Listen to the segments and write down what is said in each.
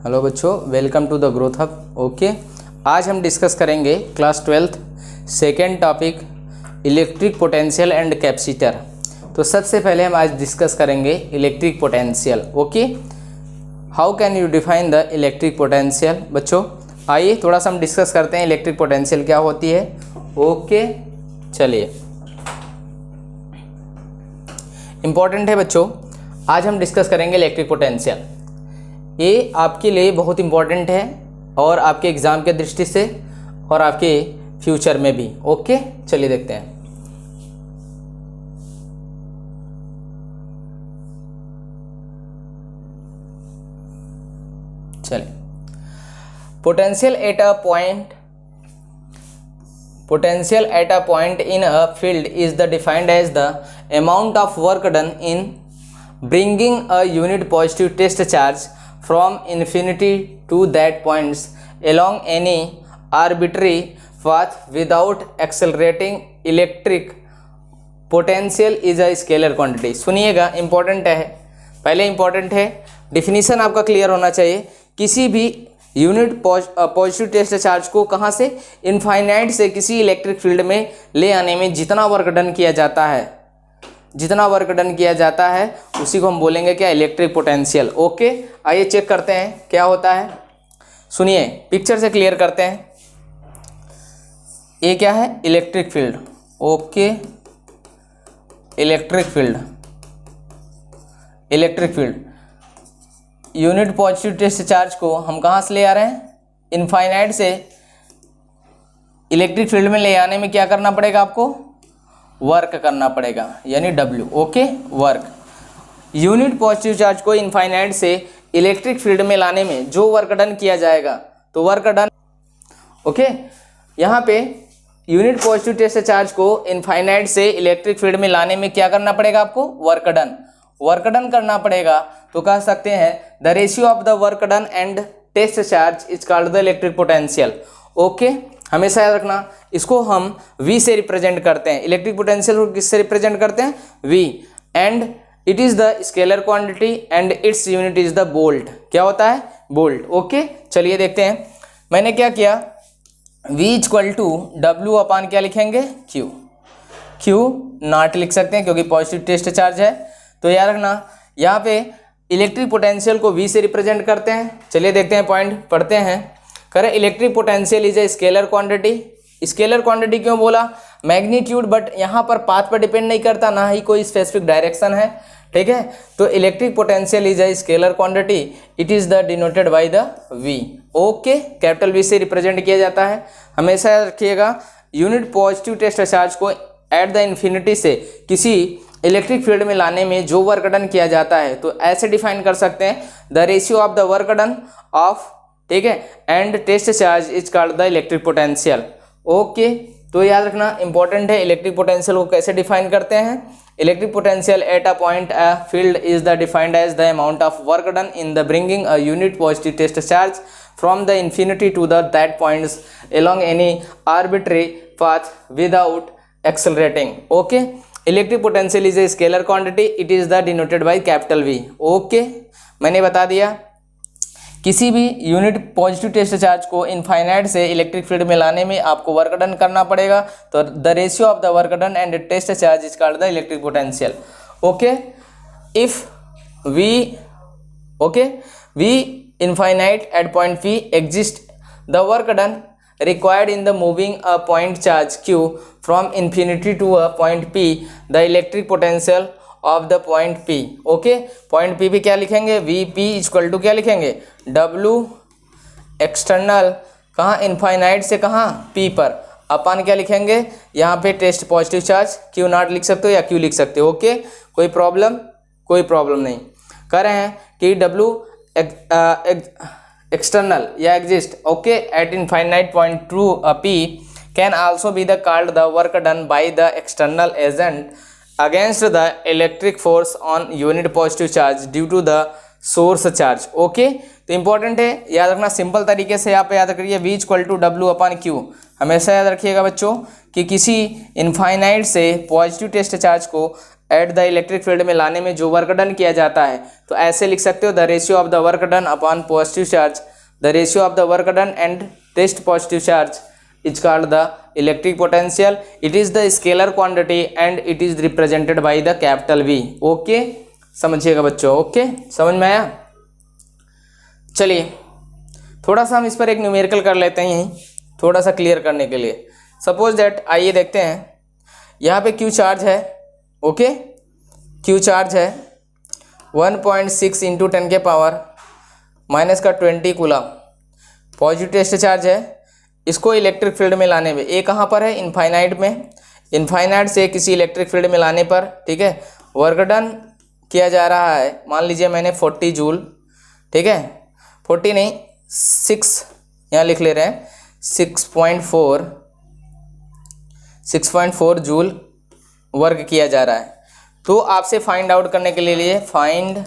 Hello बच्चों, welcome to the growth hub. Okay, आज हम डिस्कस करेंगे class 12th second topic electric potential and capacitor. तो सबसे पहले हम आज डिस्कस करेंगे electric potential. Okay, how can you define the electric potential. बच्चों आइए थोड़ा सा हम डिस्कस करते हैं इलेक्ट्रिक पोटेंशियल क्या होती है। ओके चलिए, इम्पॉर्टेंट है बच्चों, आज हम डिस्कस करेंगे इलेक्ट्रिक पोटेंशियल। ये आपके लिए बहुत इम्पॉर्टेंट है और आपके एग्ज़ाम के दृष्टि से और आपके फ्यूचर में भी। ओके चलिए देखते हैं। चलिए, potential at a point in a field is the defined as the amount of work done in bringing a unit positive test charge from infinity to that points along any arbitrary path without accelerating. Electric potential is a scalar quantity। सुनिएगा, important है, पहले important है, definition आपका clear होना चाहिए। किसी भी unit positive test charge को कहाँ से, इनफाइनाइट से किसी इलेक्ट्रिक फील्ड में ले आने में जितना वर्क डन किया जाता है उसी को हम बोलेंगे क्या, इलेक्ट्रिक पोटेंशियल। ओके आइए चेक करते हैं क्या होता है। सुनिए, पिक्चर से क्लियर करते हैं। ये क्या है, electric field. Okay, electric field unit positive test charge को हम कहाँ से ले आ रहे हैं, इनफाइनाइट से इलेक्ट्रिक फील्ड में ले आने में क्या करना पड़ेगा, आपको वर्क करना पड़ेगा, यानी W। Okay, work. Unit positive charge को इनफाइनाइट से इलेक्ट्रिक फील्ड में लाने में जो वर्क डन किया जाएगा तो वर्क डन। ओके, यहाँ पे यूनिट पॉजिटिव टेस्ट चार्ज को इनफाइनाइट से इलेक्ट्रिक फील्ड में लाने में क्या करना पड़ेगा, आपको वर्क डन करना पड़ेगा। तो कह सकते हैं the ratio of the work done and test charge is called the electric potential. Okay, हमेशा याद रखना, इसको हम V से रिप्रेजेंट करते हैं। इलेक्ट्रिक पोटेंशियल को किससे रिप्रेजेंट करते हैं, V, and it is the scalar quantity and its unit is the volt. क्या होता है, वोल्ट। ओके चलिए देखते हैं। मैंने क्या किया, V इक्वल टू W अपान क्या लिखेंगे, Q नॉट लिख सकते हैं क्योंकि पॉजिटिव टेस्ट चार्ज है। तो याद रखना, यहाँ पे इलेक्ट्रिक पोटेंशियल को V से रिप्रेजेंट करते हैं। चलिए देखते हैं, पॉइंट पढ़ते हैं। करें, electric potential is a scalar quantity. Scalar quantity क्यों बोला, मैग्नीट्यूड, बट यहाँ पर पाथ पर डिपेंड नहीं करता, ना ही कोई स्पेसिफिक डायरेक्शन है। ठीक है, तो electric potential is a scalar quantity, it is the denoted by the V। Okay, capital V से रिप्रेजेंट किया जाता है। हमेशा याद रखिएगा, यूनिट पॉजिटिव टेस्ट चार्ज को एट द इन्फिनिटी से किसी इलेक्ट्रिक फील्ड में लाने में जो वर्क डन किया जाता है तो ऐसे डिफाइन कर सकते हैं, the ratio of the work done of, ठीक है, and test charge is called the electric potential. Okay, तो याद रखना इंपॉर्टेंट है, इलेक्ट्रिक पोटेंशियल को कैसे डिफाइन करते हैं। Electric potential at a point a field is the defined as the amount of work done in the bringing a unit positive test charge from the infinity to the that points along any arbitrary path without accelerating. Okay, electric potential is a scalar quantity, it is the denoted by capital V. Okay, मैंने बता दिया, किसी भी unit positive test charge को infinite से electric field में लाने में आपको वर्क डन करना पड़ेगा, तो the ratio of the work done and test charge is called the electric potential. Okay, if V infinite at point P exists, the work done required in the moving a point charge Q from infinity to a point P, the electric potential of the point P। Okay, point P पे क्या लिखेंगे, Vp equal to क्या लिखेंगे, W external, कहाँ, infinite से कहाँ, P पर, अपन क्या लिखेंगे, यहाँ पे test positive charge Q naught लिख सकते हो या Q लिख सकते हो। ओके, कोई प्रॉब्लम नहीं। कह रहे हैं कि W एक्सटर्नल या exist, okay, at infinite point to P can also be the called the work done by the external agent against the electric force on unit positive charge due to the source charge. Okay, तो important है, याद रखना, simple तरीके से यहाँ पे याद करिए, V equal to W upon Q। हमेशा याद रखिएगा बच्चों कि किसी इनफाइनाइट से पॉजिटिव टेस्ट चार्ज को एट द इलेक्ट्रिक फील्ड में लाने में जो वर्क डन किया जाता है, तो ऐसे लिख सकते हो the ratio of the work done upon positive charge, the ratio of the work done and test positive charge is called the electric potential. It is the scalar quantity and it is represented by the capital V. Okay, समझिएगा बच्चों. Okay, समझ में आया. चलिए थोड़ा सा हम इस पर एक न्यूमेरिकल कर लेते हैं यहीं, थोड़ा सा क्लियर करने के लिए. सपोज दैट, आइए देखते हैं, यहाँ पे Q चार्ज है. ओके, Q चार्ज है 1.6 इंटू 10 के पावर माइनस का 20 कूलम. पॉजिटिव टेस्ट चार्ज है. इसको इलेक्ट्रिक फील्ड में लाने में, ए कहाँ पर है, इनफाइनाइट में. इनफाइनाइट से किसी इलेक्ट्रिक फील्ड में लाने पर, ठीक है, वर्क डन किया जा रहा है. मान लीजिए मैंने 40 जूल, ठीक है, 40 नहीं 6 यहाँ लिख ले रहे हैं, 6.4 जूल वर्क किया जा रहा है. तो आपसे फाइंड आउट करने के लिए find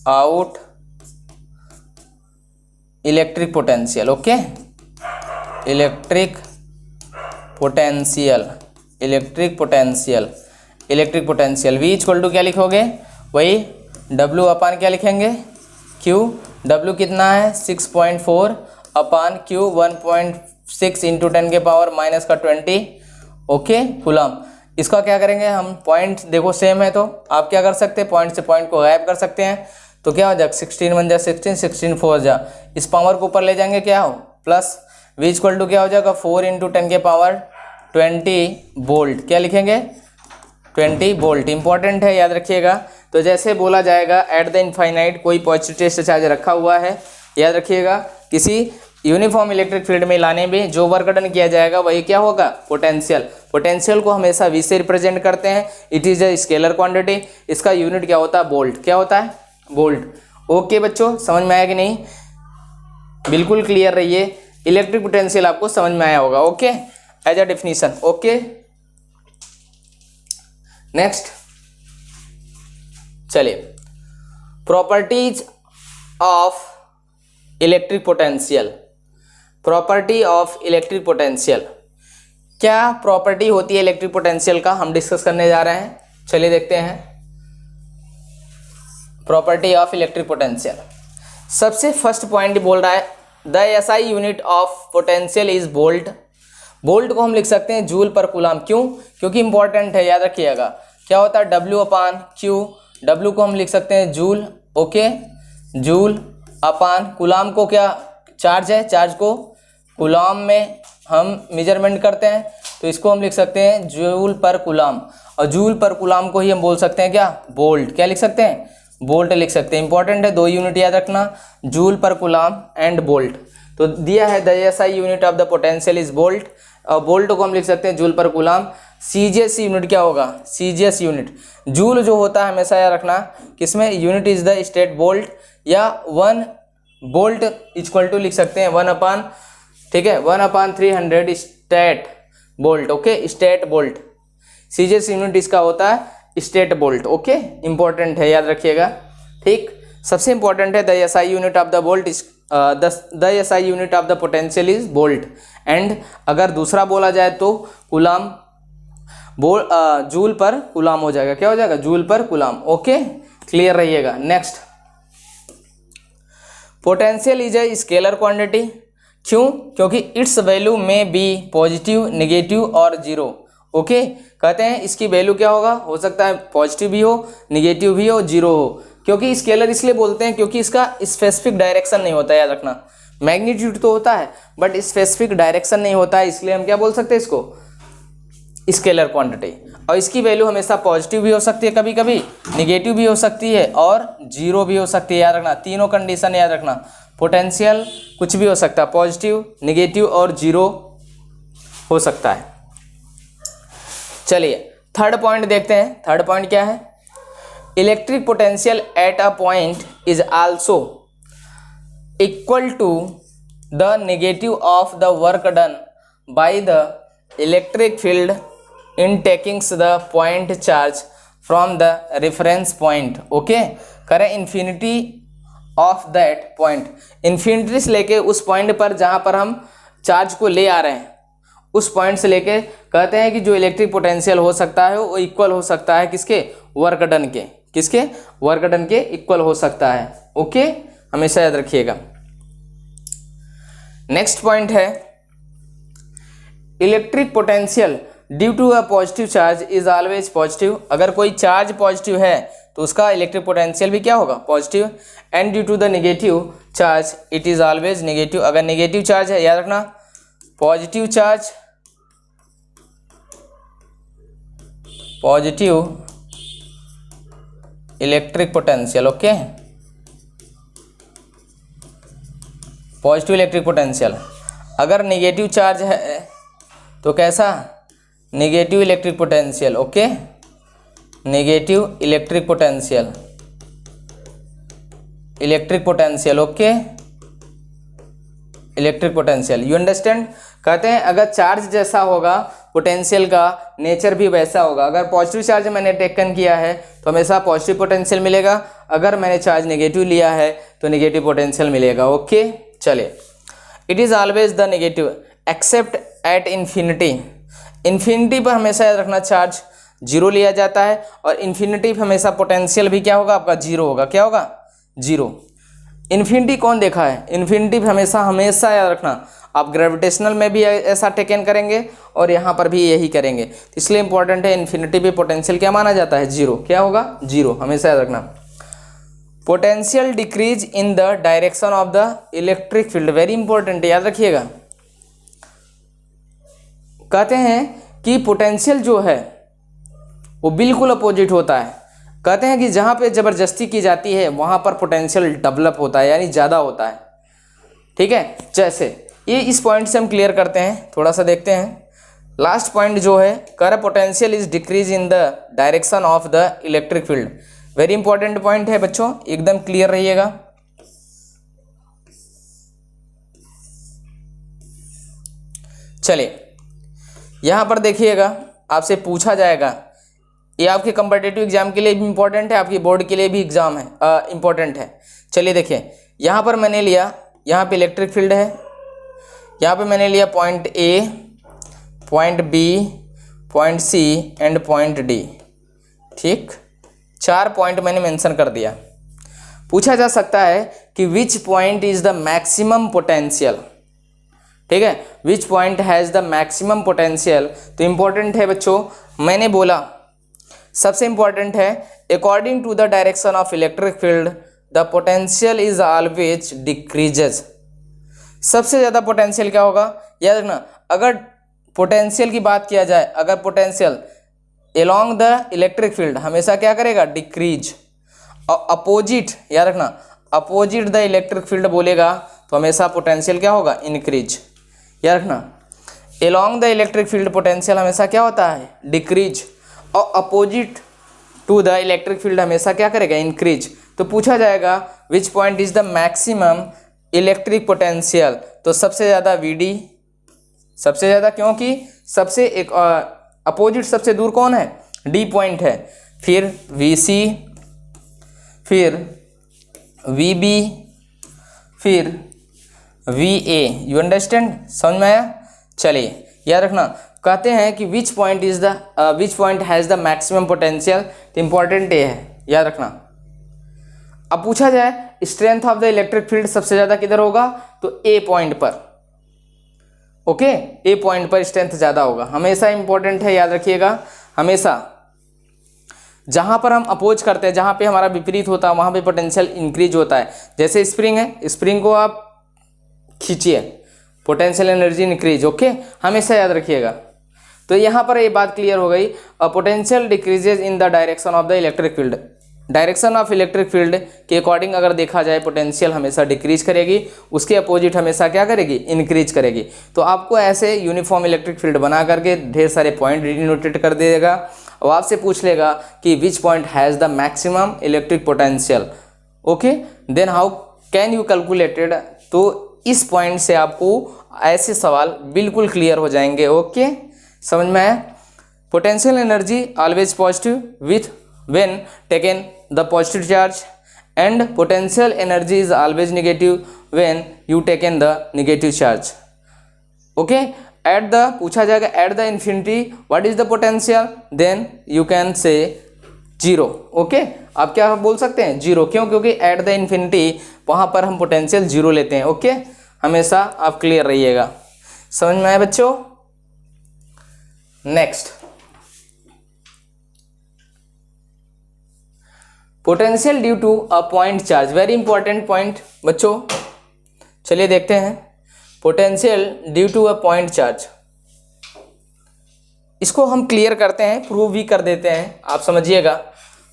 out electric potential. Okay, electric potential V equal to क्या लिखोगे, वही W अपान क्या लिखेंगे, Q. W कितना है 6.4 अपान Q 1.6 इंटू 10 के पावर माइनस का 20. Okay, coulomb. इसका क्या करेंगे हम, पॉइंट देखो सेम है तो आप क्या कर सकते हैं, पॉइंट से पॉइंट को गायब कर सकते हैं. तो क्या हो जाएगा 16 1 जा 16, 16 4 जा, इस पावर को ऊपर ले जाएंगे, क्या हो प्लस. V इक्वल टू क्या हो जाएगा 4 इंटू 10 के पावर 20 वोल्ट. क्या लिखेंगे 20 वोल्ट. इंपॉर्टेंट है, याद रखिएगा. तो जैसे बोला जाएगा एट द इनफाइनाइट कोई पॉजिटिव टेस्ट चार्ज रखा हुआ है, याद रखिएगा, किसी यूनिफॉर्म इलेक्ट्रिक फील्ड में लाने में जो वर्क डन किया जाएगा वही क्या होगा, पोटेंशियल. पोटेंशियल को हमेशा V से रिप्रेजेंट करते हैं. It is a scalar quantity. इसका यूनिट क्या होता है, वोल्ट. क्या होता है, वोल्ट. ओके बच्चों, समझ में आया कि नहीं, बिल्कुल क्लियर रहिए. इलेक्ट्रिक पोटेंशियल आपको समझ में आया होगा. Okay, as a definition. Okay, next चलिए, properties of electric potential. Property of electric potential, क्या प्रॉपर्टी होती है इलेक्ट्रिक पोटेंशियल का, हम डिस्कस करने जा रहे हैं. चलिए देखते हैं प्रॉपर्टी ऑफ इलेक्ट्रिक पोटेंशियल. सबसे फर्स्ट पॉइंट बोल रहा है the SI unit of potential is volt. Volt को हम लिख सकते हैं जूल पर कूलम. क्यों, क्योंकि इंपॉर्टेंट है, याद रखिएगा. क्या होता है W अपान Q. W को हम लिख सकते हैं जूल. ओके, जूल अपान कूलम को क्या चार्ज है, चार्ज को कूलम में हम मेजरमेंट करते हैं, तो इसको हम लिख सकते हैं जूल पर कूलम. और जूल पर कूलम को ही हम बोल सकते हैं क्या, वोल्ट. क्या लिख सकते हैं, वोल्ट लिख सकते हैं. इंपॉर्टेंट है, 2 यूनिट याद रखना, joule per coulomb and volt. तो दिया है the SI unit of the potential is volt. और वोल्ट को हम लिख सकते हैं joule per coulomb. CGS unit क्या होगा, CGS यूनिट. जूल जो होता है हमेशा याद रखना किसमें, unit is the state volt, या 1 वोल्ट इक्वल टू लिख सकते हैं 1 अपान, ठीक है, 1/300 state volt. Okay, state volt. CGS unit इसका होता है स्टेट वोल्ट. ओके, इंपॉर्टेंट है, याद रखिएगा. ठीक, सबसे इंपॉर्टेंट है the SI unit of the volt is the SI unit of the potential is volt. And अगर दूसरा बोला जाए तो कूलम, जूल पर कूलम हो जाएगा. क्या हो जाएगा, joule per coulomb. Okay, clear रहिएगा. Next, potential is a scalar quantity. क्यों, क्योंकि इट्स वैल्यू में बी पॉजिटिव, नेगेटिव और जीरो. ओके, कहते हैं इसकी वैल्यू क्या होगा, हो सकता है पॉजिटिव भी हो, नेगेटिव भी हो, जीरो हो. क्योंकि स्केलर इसलिए बोलते हैं क्योंकि इसका स्पेसिफिक डायरेक्शन नहीं होता, याद रखना. मैग्नीट्यूड तो होता है बट स्पेसिफिक डायरेक्शन नहीं होता है, इसलिए हम क्या बोल सकते हैं इसको, स्केलर क्वांटिटी. और इसकी वैल्यू हमेशा पॉजिटिव भी हो सकती है, कभी कभी नेगेटिव भी हो सकती है और जीरो भी हो सकती है. याद रखना, तीनों कंडीशन याद रखना. पोटेंशियल कुछ भी हो सकता है, पॉजिटिव, नेगेटिव और जीरो हो सकता है. चलिए थर्ड पॉइंट देखते हैं. थर्ड पॉइंट क्या है, electric potential at a point is also equal to the negative of the work done by the electric field in taking the point charge from the reference point. Okay, करें infinity of that point, infinity से लेके उस point पर जहाँ पर हम charge को ले आ रहे हैं उस पॉइंट से लेके कहते हैं कि जो इलेक्ट्रिक पोटेंशियल हो सकता है वो इक्वल हो सकता है किसके, वर्क डन के, किसके, वर्क डन के इक्वल हो सकता है। ओके, हमेशा याद रखिएगा। नेक्स्ट पॉइंट है electric potential due to a positive charge is always positive. अगर कोई चार्ज पॉजिटिव है तो उसका इलेक्ट्रिक पोटेंशियल भी क्या होगा, positive. And due to the negative charge it is always negative. अगर नेगेटिव चार्ज है, याद रखना, positive charge, positive electric potential, okay, positive electric potential. अगर नेगेटिव चार्ज है तो कैसा, negative electric potential, okay, negative electric potential, electric potential, okay, electric potential, you understand. कहते हैं अगर चार्ज जैसा होगा पोटेंशियल का नेचर भी वैसा होगा। अगर पॉजिटिव चार्ज मैंने टेकन किया है तो हमेशा पॉजिटिव पोटेंशियल मिलेगा, अगर मैंने चार्ज नेगेटिव लिया है तो नेगेटिव पोटेंशियल मिलेगा। ओके, चलिए, it is always the negative accept at infinity. Infinity पर हमेशा याद रखना चार्ज जीरो लिया जाता है, और इन्फिनिटी पर हमेशा पोटेंशियल भी क्या होगा, आपका जीरो होगा। क्या होगा, जीरो। इन्फिनिटी कौन देखा है, इन्फिनिटी हमेशा हमेशा याद रखना, आप ग्रेविटेशनल में भी ऐसा टेकन करेंगे और यहाँ पर भी यही करेंगे, तो इसलिए इंपॉर्टेंट है इन्फिनिटी पे पोटेंशियल क्या माना जाता है, जीरो। क्या होगा, जीरो, हमेशा याद रखना। Potential decrease in the direction of the electric field, very important, याद रखिएगा। कहते हैं कि पोटेंशियल जो है वो बिल्कुल अपोजिट होता है। कहते हैं कि जहाँ पे ज़बरदस्ती की जाती है वहाँ पर पोटेंशियल डेवलप होता है, यानी ज़्यादा होता है। ठीक है, जैसे ये इस पॉइंट से हम क्लियर करते हैं, थोड़ा सा देखते हैं। लास्ट पॉइंट जो है, कह रहा potential is decrease in the direction of the electric field. Very important point है बच्चों, एकदम क्लियर रहिएगा। चलिए, यहाँ पर देखिएगा, आपसे पूछा जाएगा, ये आपके कॉम्पिटिटिव एग्जाम के लिए भी इंपॉर्टेंट है, आपकी बोर्ड के लिए भी एग्जाम है, इंपॉर्टेंट है। चलिए देखिए, यहाँ पर मैंने लिया, यहाँ पे इलेक्ट्रिक फील्ड है, यहाँ पे मैंने लिया point A, point B, point C and point D. ठीक, 4 पॉइंट मैंने मेंशन कर दिया। पूछा जा सकता है कि which point is the maximum potential. ठीक है, which point has the maximum potential, तो इम्पॉर्टेंट है बच्चों, मैंने बोला सबसे इम्पॉर्टेंट है, according to the direction of electric field the potential is always decreases. सबसे ज़्यादा पोटेंशियल क्या होगा, याद रखना। अगर पोटेंशियल की बात किया जाए, अगर potential along the electric field हमेशा क्या करेगा, डिक्रीज। और अपोजिट, याद रखना, अपोजिट द इलेक्ट्रिक फील्ड बोलेगा तो हमेशा पोटेंशियल क्या होगा, इंक्रीज। याद रखना, along the electric field potential हमेशा क्या होता है, डिक्रीज, और opposite to the electric field हमेशा क्या करेगा, इंक्रीज। तो पूछा जाएगा which point is the maximum electric potential, तो सबसे ज़्यादा वीडी, सबसे ज़्यादा, क्योंकि सबसे एक अपोजिट सबसे दूर कौन है, डी पॉइंट है, फिर वीसी, फिर वीबी, फिर वीए। यू अंडरस्टैंड, समझ में आया। चलिए, याद रखना, कहते हैं कि which point is the which point has the maximum potential, तो इंपॉर्टेंट ये है, याद रखना। अब पूछा जाए strength of the electric field सबसे ज़्यादा किधर होगा, तो ए पॉइंट पर। ओके, ए पॉइंट पर स्ट्रेंथ ज़्यादा होगा, हमेशा इंपॉर्टेंट है, याद रखिएगा। हमेशा जहाँ पर हम अपोज करते हैं, जहाँ पे हमारा विपरीत होता है, वहाँ पे पोटेंशियल इंक्रीज होता है। जैसे स्प्रिंग है, स्प्रिंग को आप खींचिए, पोटेंशियल एनर्जी इंक्रीज। ओके, हमेशा याद रखिएगा। तो यहाँ पर ये बात क्लियर हो गई, potential decreases in the direction of the electric field. Direction of electric field के अकॉर्डिंग अगर देखा जाए, पोटेंशियल हमेशा डिक्रीज करेगी, उसके अपोजिट हमेशा क्या करेगी, इंक्रीज करेगी। तो आपको ऐसे यूनिफॉर्म इलेक्ट्रिक फील्ड बना करके ढेर सारे पॉइंट डिनोटेट कर देगा, और आपसे पूछ लेगा कि which point has the maximum electric potential. Okay, then how can you calculated. तो इस पॉइंट से आपको ऐसे सवाल बिल्कुल क्लियर हो जाएंगे। ओके, समझ में आया। Potential energy always positive with when taken the positive charge, and potential energy is always negative when you taken the negative charge. Okay, at the पूछा जाएगा at the infinity what is the potential, then you can say 0। Okay, आप क्या बोल सकते हैं 0, क्यों? क्योंकि eight the infinity वहाँ पर हम पोटेंशियल 0 लेते हैं। ओके, हमेशा आप क्लियर रहिएगा। समझ में आया बच्चों? Next, potential due to a point charge, very important point बच्चों। चलिए देखते हैं potential due to a point charge. इसको हम क्लियर करते हैं, प्रूव भी कर देते हैं, आप समझिएगा।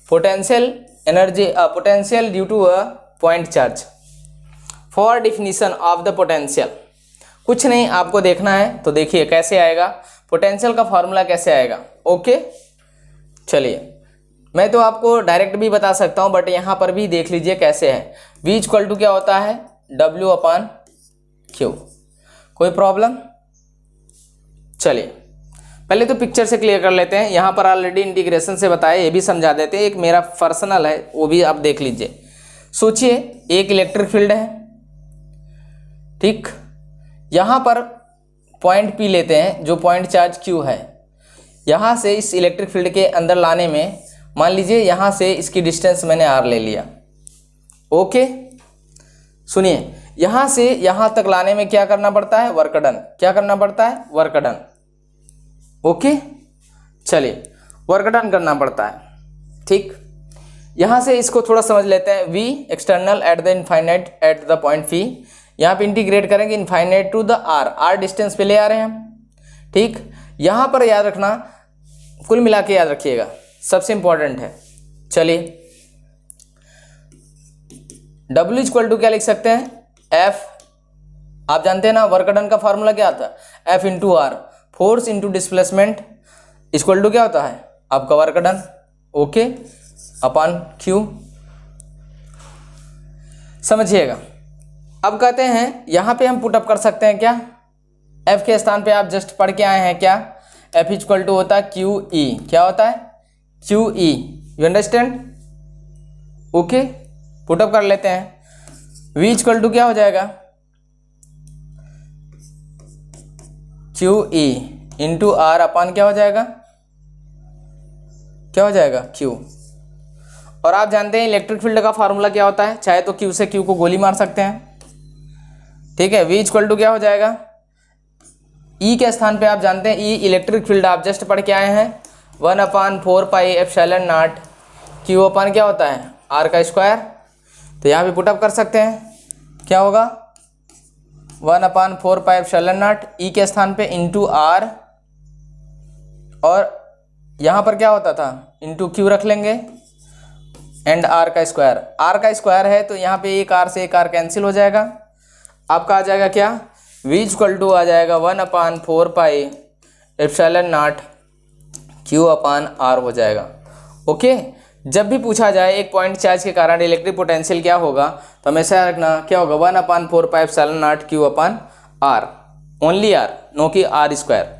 Potential energy potential due to a point charge. For definition of the potential, कुछ नहीं आपको देखना है तो देखिए कैसे आएगा पोटेंशियल का फॉर्मूला, कैसे आएगा। ओके, चलिए मैं तो आपको डायरेक्ट भी बता सकता हूं, बट यहां पर भी देख लीजिए कैसे है। V इक्वल टू क्या होता है W/Q। कोई प्रॉब्लम? चलिए पहले तो पिक्चर से क्लियर कर लेते हैं। यहाँ पर ऑलरेडी इंटीग्रेशन से बताया, ये भी समझा देते हैं। एक मेरा पर्सनल है, वो भी आप देख लीजिए। सोचिए एक इलेक्ट्रिक फील्ड है, ठीक। यहाँ पर पॉइंट P लेते हैं, जो पॉइंट चार्ज Q है। यहाँ से इस इलेक्ट्रिक फील्ड के अंदर लाने में, मान लीजिए यहाँ से इसकी डिस्टेंस मैंने R ले लिया। ओके, सुनिए, यहाँ से यहाँ तक लाने में क्या करना पड़ता है? Work done. क्या करना पड़ता है? Work done. ओके, चलिए वर्क डन करना पड़ता है, ठीक। यहाँ से इसको थोड़ा समझ लेते हैं। V external at the infinite at the point P, यहाँ पे इंटीग्रेट करेंगे infinite to the R distance पे ले आ रहे हैं हम, ठीक। यहाँ पर याद रखना, कुल मिला के याद रखिएगा, सबसे इंपॉर्टेंट है। चलिए W इक्वल टू क्या लिख सकते हैं? F, आप जानते हैं ना वर्क डन का फॉर्मूला क्या आता है? F into R, force into displacement equal to क्या होता है? आपका work done. Okay, upon Q। समझिएगा। अब कहते हैं यहाँ पे हम पुट अप कर सकते हैं क्या? F के स्थान पे आप जस्ट पढ़ के आए हैं क्या? F इक्वल टू होता है QE। क्या होता है? QE। You understand? Okay, put up कर लेते हैं। V इक्वल टू क्या हो जाएगा? QE इंटू R अपान क्या हो जाएगा? क्या हो जाएगा? Q। और आप जानते हैं इलेक्ट्रिक फील्ड का फार्मूला क्या होता है? चाहे तो Q से Q को गोली मार सकते हैं, ठीक है। V इक्वल टू क्या हो जाएगा? E के स्थान पे आप जानते हैं E इलेक्ट्रिक फील्ड, आप जस्ट पढ़ के आए हैं 1/4πε0 Q अपान क्या होता है? R का स्क्वायर। तो यहाँ पे पुटअप कर सकते हैं, क्या होगा? 1/4πε0 E के स्थान पे इंटू R, और यहाँ पर क्या होता था? इंटू Q रख लेंगे एंड R का स्क्वायर। R का स्क्वायर है तो यहाँ पे एक R से एक R कैंसिल हो जाएगा। आपका आ जाएगा क्या? V इक्वल टू आ जाएगा 1/4πε0 Q अपान R हो जाएगा। ओके, जब भी पूछा जाए एक पॉइंट चार्ज के कारण इलेक्ट्रिक पोटेंशियल क्या होगा, तो हमेशा रखना क्या होगा? 1/4πε0 Q अपान R, ओनली R, नो कि R स्क्वायर।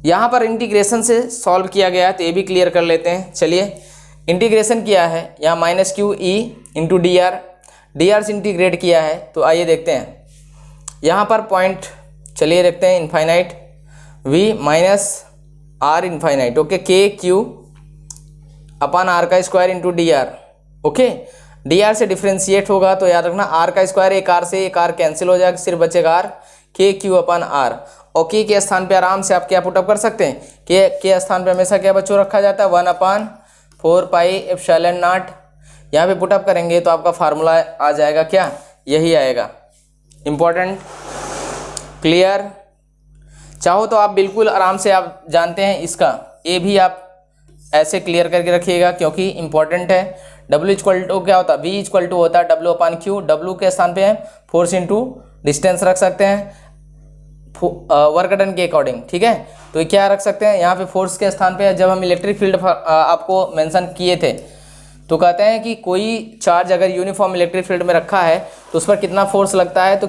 यहाँ पर इंटीग्रेशन से सॉल्व किया गया है, तो ये भी क्लियर कर लेते हैं। चलिए इंटीग्रेशन किया है, यहाँ -QE इंटू DR से इंटीग्रेट किया है, तो आइए देखते हैं। यहाँ पर पॉइंट चलिए देखते हैं infinite V minus R infinite. Okay, KQ अपान R का square into DR। Okay, DR से डिफ्रेंशिएट होगा तो याद रखना R का स्क्वायर, एक R से एक R कैंसिल हो जाएगा, सिर्फ बचेगा R। KQ अपान R, और K के स्थान पे आराम से आप क्या पुटअप कर सकते हैं? के स्थान पे हमेशा क्या बच्चों रखा जाता है? 1/4πε0। यहाँ पे पुटअप करेंगे तो आपका फार्मूला आ जाएगा क्या? यही आएगा। Important, clear? चाहो तो आप बिल्कुल आराम से, आप जानते हैं इसका, ये भी आप ऐसे क्लियर करके रखिएगा क्योंकि इंपॉर्टेंट है। W इक्वल टू क्या होता है? V इक्वल टू होता है W अपान Q। W के स्थान पे है फोर्स इंटू डिस्टेंस रख सकते हैं वर्क डन के अकॉर्डिंग, ठीक है। तो क्या रख सकते हैं यहाँ पे? फोर्स के स्थान पे जब हम इलेक्ट्रिक फील्ड आपको मेंशन किए थे तो कहते हैं कि कोई चार्ज अगर यूनिफॉर्म इलेक्ट्रिक फील्ड में रखा है तो उस पर कितना फोर्स लगता है? तो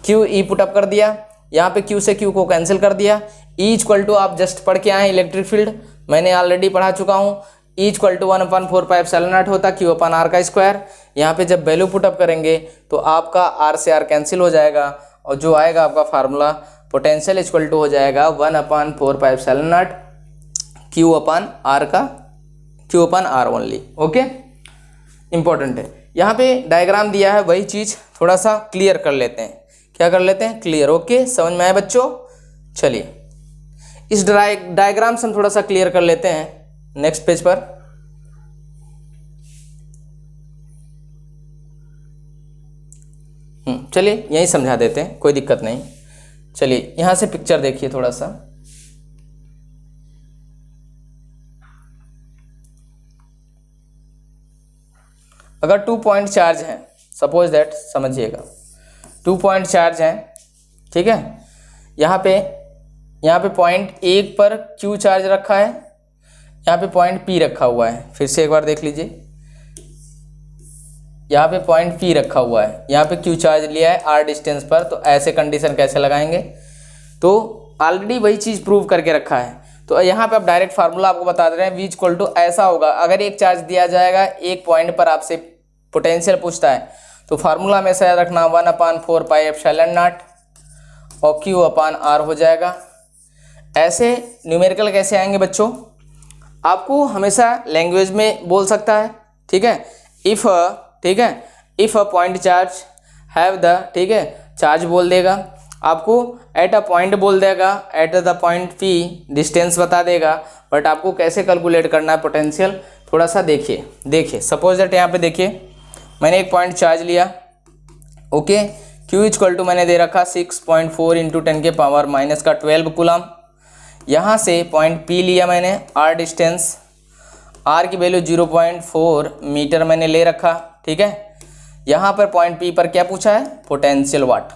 QE पुटअप कर दिया, यहाँ पे Q से Q को कैंसिल कर दिया। E इक्वल टू आप जस्ट पढ़ के आए इलेक्ट्रिक फील्ड, मैंने ऑलरेडी पढ़ा चुका हूँ। E इक्वल टू 1/4πε0 होता Q अपान R का स्क्वायर। यहाँ पे जब वैल्यू पुटअप करेंगे तो आपका R से R कैंसिल हो जाएगा और जो आएगा आपका फार्मूला पोटेंशियल इक्वल टू हो जाएगा 1/4πε0 Q/R ओनली। ओके, इंपॉर्टेंट है। यहाँ पे डायग्राम दिया है, वही चीज़ थोड़ा सा क्लियर कर लेते हैं। क्या कर लेते हैं? क्लियर। ओके, समझ में आया बच्चों? चलिए इस डायग्राम से हम थोड़ा सा क्लियर कर लेते हैं नेक्स्ट पेज पर। चलिए यहीं समझा देते हैं, कोई दिक्कत नहीं। चलिए यहाँ से पिक्चर देखिए थोड़ा सा। अगर 2 पॉइंट चार्ज हैं, सपोज दैट, समझिएगा 2 पॉइंट चार्ज हैं, ठीक है। यहाँ पे पॉइंट 1 पर Q चार्ज रखा है, यहाँ पे पॉइंट P रखा हुआ है। फिर से एक बार देख लीजिए, यहाँ पे पॉइंट P रखा हुआ है, यहाँ पे Q चार्ज लिया है R डिस्टेंस पर। तो ऐसे कंडीशन कैसे लगाएंगे? तो ऑलरेडी वही चीज़ प्रूव करके रखा है। तो यहाँ पे आप डायरेक्ट फार्मूला आपको बता दे रहे हैं, V इक्वल टू ऐसा होगा। अगर एक चार्ज दिया जाएगा, एक पॉइंट पर आपसे पोटेंशियल पूछता है, तो फार्मूला हमेशा याद रखना 1/4πε0 और Q/R हो जाएगा। ऐसे न्यूमेरिकल कैसे आएंगे बच्चों? आपको हमेशा लैंग्वेज में बोल सकता है, ठीक है। इफ़, ठीक है, if a point charge have the, ठीक है, चार्ज बोल देगा आपको, एट अ पॉइंट बोल देगा, eight the point P distance बता देगा। बट आपको कैसे कैलकुलेट करना है पोटेंशियल, थोड़ा सा देखिए। सपोज दैट यहाँ पे देखिए, मैंने एक पॉइंट चार्ज लिया, ओके। Q इक्वल टू मैंने दे रखा 6.4 × 10⁻⁻12 कूलम। यहाँ से पॉइंट P लिया मैंने, R डिस्टेंस, R की वैल्यू 0.4 मीटर मैंने ले रखा, ठीक है। यहाँ पर पॉइंट P पर क्या पूछा है? Potential what.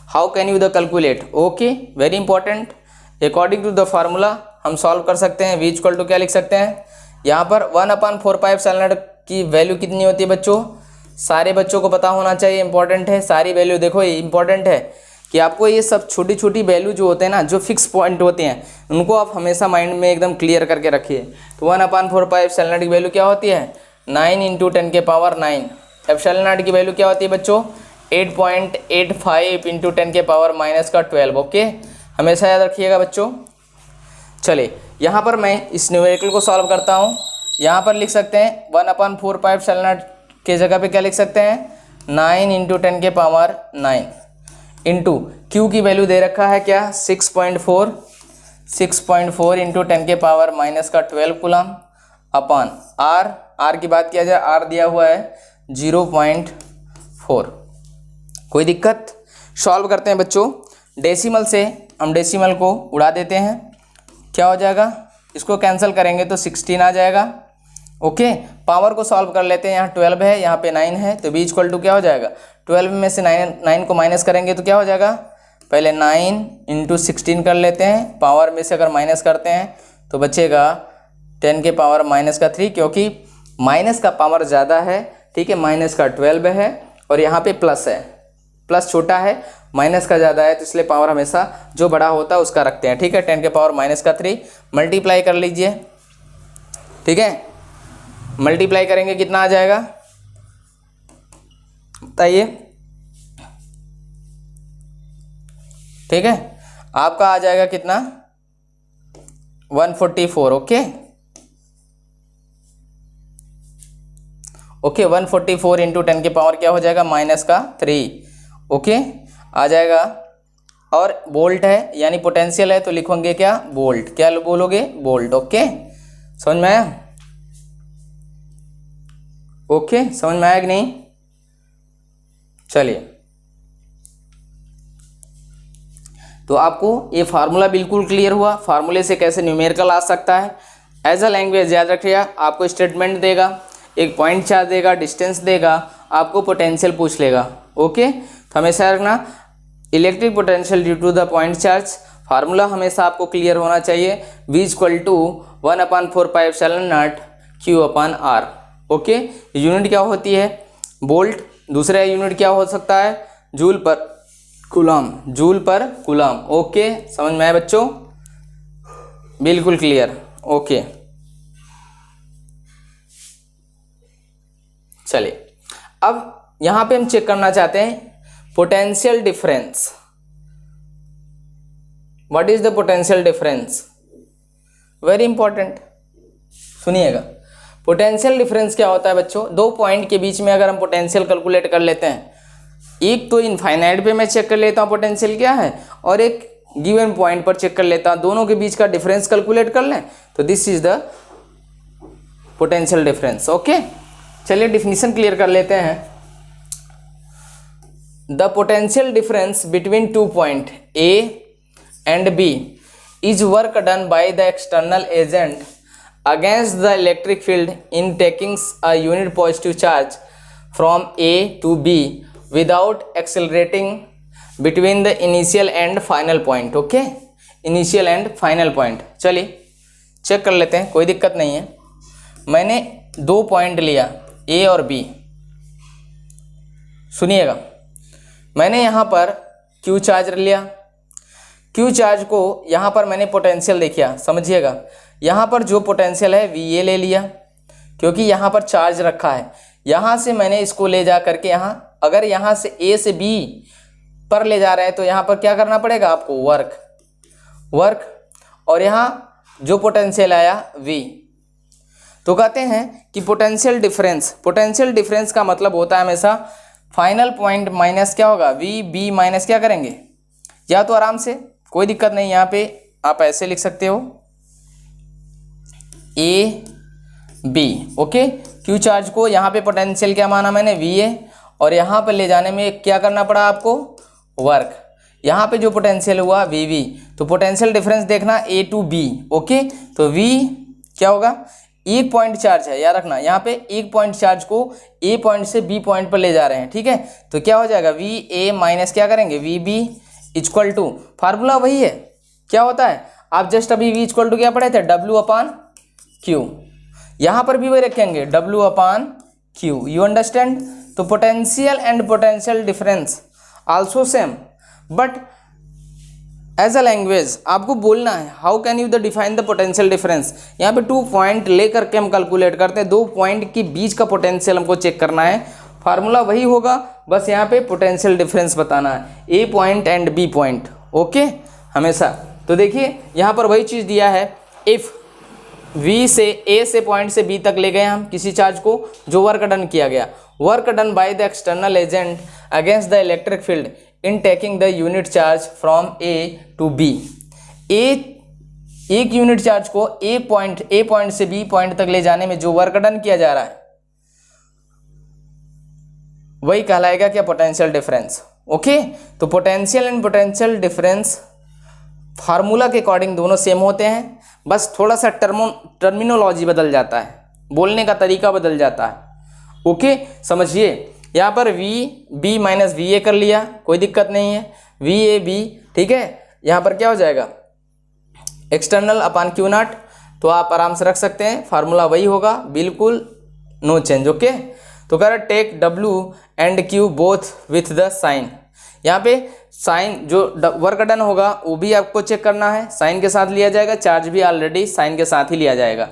How can you the calculate? Okay, very important. According to the formula हम सॉल्व कर सकते हैं। V इक्वल टू क्या लिख सकते हैं? यहाँ पर 1/4πε0 की वैल्यू कितनी होती है बच्चों? सारे बच्चों को पता होना चाहिए, इंपॉर्टेंट है। सारी वैल्यू देखो, ये इंपॉर्टेंट है कि आपको ये सब छोटी छोटी वैल्यू जो होते हैं ना, जो फिक्स पॉइंट होते हैं, उनको आप हमेशा माइंड में एकदम क्लियर करके रखिए। तो 1/4πε0 की वैल्यू क्या होती है? 9 × 10⁻9। एप्सिलॉन की वैल्यू क्या होती है बच्चों? 8.85 × 10⁻12। ओके, हमेशा याद रखिएगा बच्चों। चलिए यहाँ पर मैं इस न्यूमेरिकल को सॉल्व करता हूँ। यहाँ पर लिख सकते हैं 1/4πε0 के जगह पे क्या लिख सकते हैं? 9 × 10⁻9 इंटू Q की वैल्यू दे रखा है क्या? 6.4 × 10⁻12 कूलम अपॉन R की बात किया जाए, R दिया हुआ है 0.4। कोई दिक्कत? सॉल्व करते हैं बच्चों। डेसिमल से हम डेसिमल को उड़ा देते हैं, क्या हो जाएगा? इसको कैंसिल करेंगे तो 16 आ जाएगा। ओके, पावर को सॉल्व कर लेते हैं। यहाँ 12 है, यहाँ पे 9 है, तो B इक्वल टू क्या हो जाएगा? 12 में से 9 को माइनस करेंगे तो क्या हो जाएगा? पहले 9 × 16 कर लेते हैं, पावर में से अगर माइनस करते हैं तो बचेगा 10⁻³ क्योंकि माइनस का पावर ज़्यादा है, ठीक है। माइनस का 12 है और यहाँ पे प्लस है, प्लस छोटा है, माइनस का ज़्यादा है, तो इसलिए पावर हमेशा जो बड़ा होता है उसका रखते हैं, ठीक है। 10⁻³ मल्टीप्लाई कर लीजिए, ठीक है। मल्टीप्लाई करेंगे कितना आ जाएगा बताइए? ठीक है, आपका आ जाएगा कितना? 144। ओके, 144 × 10 की पावर क्या हो जाएगा? -3। ओके, आ जाएगा। और वोल्ट है यानी पोटेंशियल है, तो लिखोगे क्या? वोल्ट। क्या बोलोगे? वोल्ट। ओके, समझ में आया? ओके, समझ में आया कि नहीं? चलिए, तो आपको ये फार्मूला बिल्कुल क्लियर हुआ। फार्मूले से कैसे न्यूमेरिकल आ सकता है। एज अ लैंग्वेज याद रखिएगा, आपको स्टेटमेंट देगा, एक पॉइंट चार्ज देगा, डिस्टेंस देगा, आपको पोटेंशियल पूछ लेगा। ओके, तो हमेशा रखना electric potential due to the point charge. Formula हमेशा आपको क्लियर होना चाहिए। V equal to 1/4πε0 Q/R। Okay, unit क्या होती है? वोल्ट। दूसरा यूनिट क्या हो सकता है? Joule per coulomb, joule per coulomb. Okay, समझ में आया बच्चों? बिल्कुल क्लियर। ओके, चलिए अब यहाँ पे हम चेक करना चाहते हैं potential difference. What is the potential difference, very important, सुनिएगा। पोटेंशियल डिफरेंस क्या होता है बच्चों, दो पॉइंट के बीच में अगर हम पोटेंशियल कैलकुलेट कर लेते हैं, एक तो इनफाइनाइट पे मैं चेक कर लेता हूँ पोटेंशियल क्या है, और एक गिवन पॉइंट पर चेक कर लेता हूँ, दोनों के बीच का डिफरेंस कैलकुलेट कर लें तो this is the potential difference. Okay, चलिए डिफिनीशन क्लियर कर लेते हैं। The potential difference between two point A and B is work done by the external agent against the electric field in taking a unit positive charge from A to B without accelerating between the initial and final point। Okay, initial and final point. चलिए check कर लेते हैं, कोई दिक्कत नहीं है। मैंने दो पॉइंट लिया A और B, सुनिएगा। मैंने यहाँ पर Q चार्ज लिया, Q चार्ज को यहाँ पर मैंने पोटेंशियल देखिए, समझिएगा। यहाँ पर जो पोटेंशियल है VA ले लिया, क्योंकि यहाँ पर चार्ज रखा है। यहाँ से मैंने इसको ले जा करके यहाँ, अगर यहाँ से A से B पर ले जा रहे हैं तो यहाँ पर क्या करना पड़ेगा आपको, वर्क, और यहाँ जो पोटेंशियल आया V। तो कहते हैं कि पोटेंशियल डिफरेंस का मतलब होता है हमेशा फाइनल पॉइंट माइनस क्या होगा, VB माइनस क्या करेंगे, या तो आराम से कोई दिक्कत नहीं, यहाँ पे आप ऐसे लिख सकते हो AB। ओके, Q चार्ज को यहाँ पे पोटेंशियल क्या माना मैंने, VA, और यहाँ पर ले जाने में क्या करना पड़ा आपको, वर्क। यहाँ पे जो पोटेंशियल हुआ VB, तो पोटेंशियल डिफरेंस देखना A to B। ओके, तो V क्या होगा, एक पॉइंट चार्ज है, याद रखना, यहाँ पे एक पॉइंट चार्ज को A पॉइंट से B पॉइंट पर ले जा रहे हैं, ठीक है। तो क्या हो जाएगा, VA माइनस क्या करेंगे, VB इक्वल टू, फार्मूला वही है, क्या होता है, आप जस्ट अभी V इक्वल टू क्या पढ़े थे, W/Q। यहाँ पर भी वही रखेंगे, W/Q, यू अंडरस्टैंड। तो potential and potential difference also same, but as a language आपको बोलना है how can you the define the potential difference. यहाँ पे टू पॉइंट लेकर के हम कैलकुलेट करते हैं, दो पॉइंट के बीच का पोटेंशियल हमको चेक करना है, फार्मूला वही होगा, बस यहाँ पे पोटेंशियल डिफरेंस बताना है, A point and B point. Okay, हमेशा। तो देखिए यहाँ पर वही चीज़ दिया है, इफ़ V से A से पॉइंट से B तक ले गए हम किसी चार्ज को, जो वर्क डन किया गया, work done by the external agent against the electric field in taking the unit charge from A to B। एक यूनिट चार्ज को A पॉइंट से B पॉइंट तक ले जाने में जो वर्क डन किया जा रहा है वही कहलाएगा क्या, पोटेंशियल डिफरेंस। ओके, तो potential and potential difference formula के अकॉर्डिंग दोनों सेम होते हैं, बस थोड़ा सा टर्मिनोलॉजी बदल जाता है, बोलने का तरीका बदल जाता है। ओके, समझिए। यहाँ पर VB माइनस VA कर लिया, कोई दिक्कत नहीं है, VAB, ठीक है। यहाँ पर क्या हो जाएगा, एक्सटर्नल अपान Q0, तो आप आराम से रख सकते हैं, फार्मूला वही होगा, बिल्कुल नो चेंज। ओके, तो कह रहा take W and Q both with the sign. यहाँ पे साइन जो वर्क डन होगा वो भी आपको चेक करना है, साइन के साथ लिया जाएगा, चार्ज भी ऑलरेडी साइन के साथ ही लिया जाएगा।